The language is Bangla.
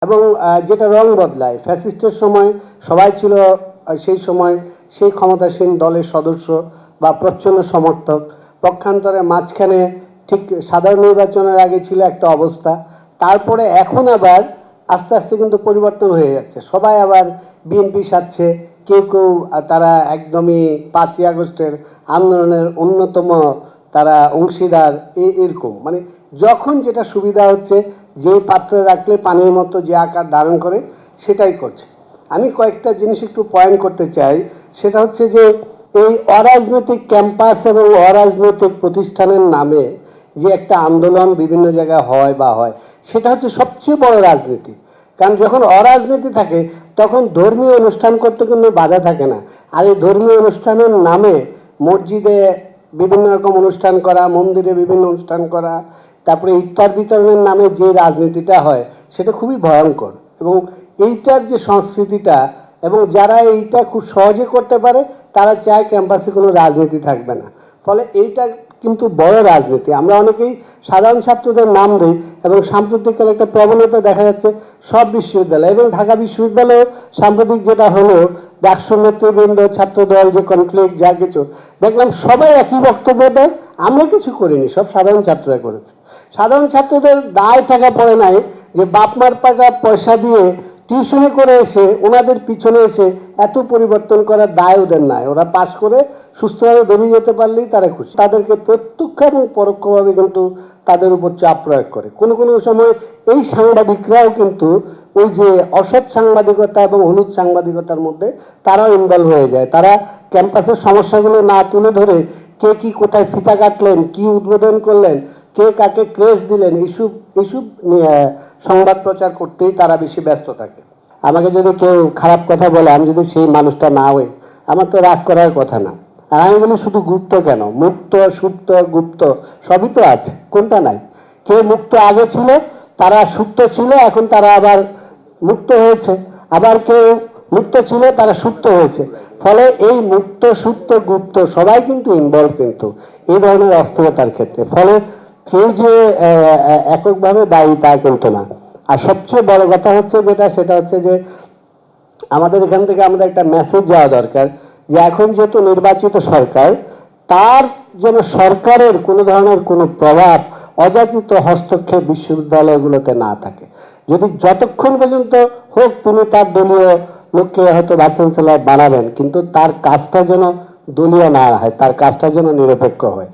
এবং যেটা রং বদলায়। ফ্যাসিস্টের সময় সবাই ছিল সেই সময় সেই ক্ষমতাসীন দলের সদস্য বা প্রচ্ছন্ন সমর্থক, পক্ষান্তরে মাঝখানে ঠিক সাধারণ নির্বাচনের আগে ছিল একটা অবস্থা, তারপরে এখন আবার আস্তে আস্তে কিন্তু পরিবর্তন হয়ে যাচ্ছে। সবাই আবার বিএনপি সাথে, কেউ কেউ তারা একদমই 5ই আগস্টের আন্দোলনের অন্যতম তারা অংশীদার, এরকম মানে যখন যেটা সুবিধা হচ্ছে, যে পাত্রে রাখলে পানির মতো যে আকার ধারণ করে সেটাই করছে। আমি কয়েকটা জিনিস একটু পয়েন্ট করতে চাই। সেটা হচ্ছে যে এই অরাজনৈতিক ক্যাম্পাস এবং অরাজনৈতিক প্রতিষ্ঠানের নামে যে একটা আন্দোলন বিভিন্ন জায়গায় হয় সেটা হচ্ছে সবচেয়ে বড় রাজনীতি। কারণ যখন অরাজনীতি থাকে তখন ধর্মীয় অনুষ্ঠান করতে কোনো বাধা থাকে না। আর এই ধর্মীয় অনুষ্ঠানের নামে মসজিদে বিভিন্ন রকম অনুষ্ঠান করা, মন্দিরে বিভিন্ন অনুষ্ঠান করা, তারপরে ইফতার বিতরণের নামে যে রাজনীতিটা হয় সেটা খুবই ভয়ঙ্কর। এবং এইটার যে সংস্কৃতিটা, এবং যারা এইটা খুব সহজে করতে পারে তারা চায় ক্যাম্পাসে কোনো রাজনীতি থাকবে না। ফলে এইটা কিন্তু বড় রাজনীতি। আমরা অনেকেই সাধারণ ছাত্রদের নাম দিই, এবং সাম্প্রতিককালে একটা প্রবণতা দেখা যাচ্ছে সব বিশ্ববিদ্যালয় এবং ঢাকা বিশ্ববিদ্যালয়ে সাম্প্রতিক যেটা হলো, ডাকসু নেতৃবৃন্দ, ছাত্রদল যে কনফ্লিক্ট যা কিছু দেখলাম, সবাই একই বক্তব্য দেয়, আমরা কিছু করিনি, সব সাধারণ ছাত্ররা করেছে। সাধারণ ছাত্রদের দায় টাকা পড়ে নাই যে বাপ মার টাকা পয়সা দিয়ে টিউশনি করে এসে ওনাদের পিছনে এসে এত পরিবর্তন করার দায় ওদের নাই। ওরা পাশ করে সুস্থভাবে বেরিয়ে যেতে পারলেই তারা খুশি। তাদেরকে প্রত্যক্ষ এবং পরোক্ষভাবে কিন্তু তাদের উপর চাপ প্রয়োগ করে। কোনো কোনো সময় এই সাংবাদিকরাও কিন্তু ওই যে অসৎ সাংবাদিকতা এবং হলুদ সাংবাদিকতার মধ্যে তারাও ইনভলভ হয়ে যায়। তারা ক্যাম্পাসের সমস্যাগুলো না তুলে ধরে কে কি কোথায় ফিতা কাটলেন, কি উদ্বোধন করলেন, কে কাকে ক্রেশ দিলেন, এইসব সংবাদ প্রচার করতেই তারা বেশি ব্যস্ত থাকে। আমাকে যদি কেউ খারাপ কথা বলে, আমি যদি সেই মানুষটা না হই, আমার তো রাগ করার কথা না। আর আমি বলি শুধু গুপ্ত কেন, মুক্ত, সুপ্ত, গুপ্ত সবই তো আছে, কোনটা নাই? কেউ মুক্ত আগে ছিল, তারা সুপ্ত ছিল, এখন তারা আবার মুক্ত হয়েছে। আবার কেউ মুক্ত ছিল, তারা সুপ্ত হয়েছে। ফলে এই মুক্ত, সুপ্ত, গুপ্ত সবাই কিন্তু ইনভলভ কিন্তু এই ধরনের অস্থিরতার ক্ষেত্রে। ফলে কেউ যে এককভাবে দায়ী তা কিন্তু না। আর সবচেয়ে বড় কথা হচ্ছে যেটা, সেটা হচ্ছে যে আমাদের এখান থেকে আমাদের একটা মেসেজ যাওয়া দরকার যে এখন যেহেতু নির্বাচিত সরকার, তার যেন সরকারের কোনো ধরনের কোনো প্রভাব, অযাচিত হস্তক্ষেপ বিশ্ববিদ্যালয়গুলোতে না থাকে। যদি যতক্ষণ পর্যন্ত হোক তিনি তার দলীয় লোককে হয়তো ভাইস চ্যান্সেলর বানাবেন, কিন্তু তার কাজটা যেন দলীয় না হয়, তার কাজটা যেন নিরপেক্ষ হয়।